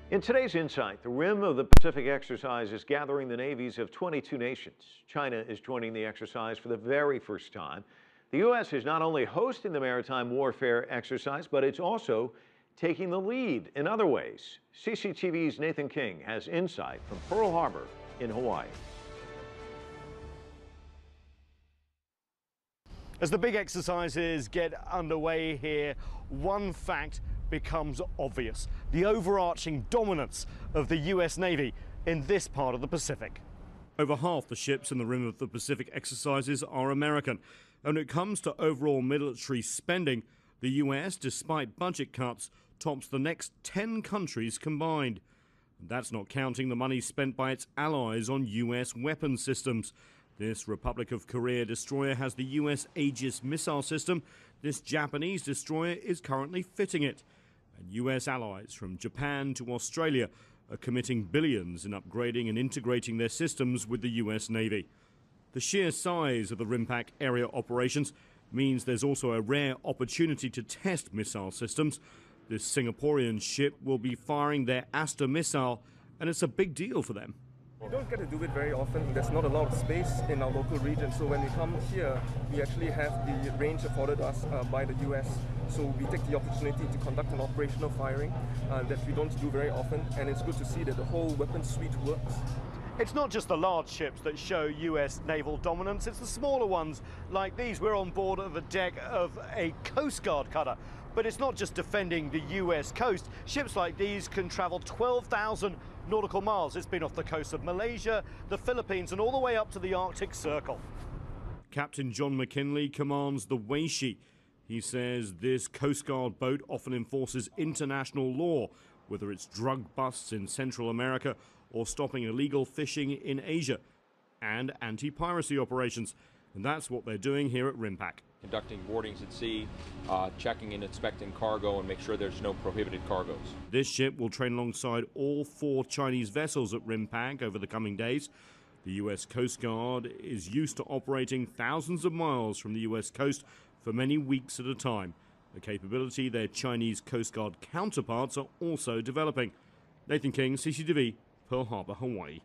In today's Insight, the rim of the Pacific exercise is gathering the navies of 22 nations. China is joining the exercise for the very first time. The U.S. is not only hosting the maritime warfare exercise, but it's also taking the lead in other ways. CCTV's Nathan King has insight from Pearl Harbor in Hawaii. As the big exercises get underway here, one fact becomes obvious: the overarching dominance of the US Navy in this part of the Pacific. Over half the ships in the rim of the Pacific exercises are American. And when it comes to overall military spending, the US, despite budget cuts, tops the next 10 countries combined. And that's not counting the money spent by its allies on US weapon systems. This Republic of Korea destroyer has the US Aegis missile system. This Japanese destroyer is currently fitting it. And US allies from Japan to Australia are committing billions in upgrading and integrating their systems with the US Navy. The sheer size of the RIMPAC area operations means there's also a rare opportunity to test missile systems. This Singaporean ship will be firing their Aster missile, and it's a big deal for them. We don't get to do it very often. There's not a lot of space in our local region, so when we come here, we actually have the range afforded us by the US. So we take the opportunity to conduct an operational firing that we don't do very often, and it's good to see that the whole weapon suite works. It's not just the large ships that show US naval dominance, it's the smaller ones like these. We're on board of the deck of a Coast Guard cutter. But it's not just defending the US coast. Ships like these can travel 12,000 nautical miles. It's been off the coast of Malaysia, the Philippines, and all the way up to the Arctic Circle. Captain John McKinley commands the Weishi. He says this Coast Guard boat often enforces international law, whether it's drug busts in Central America or stopping illegal fishing in Asia, and anti-piracy operations. And that's what they're doing here at RIMPAC. Conducting boardings at sea, checking and inspecting cargo, and make sure there's no prohibited cargoes. This ship will train alongside all 4 Chinese vessels at RIMPAC over the coming days. The US Coast Guard is used to operating thousands of miles from the US coast for many weeks at a time, a capability their Chinese Coast Guard counterparts are also developing. Nathan King, CCTV, Pearl Harbor, Hawaii.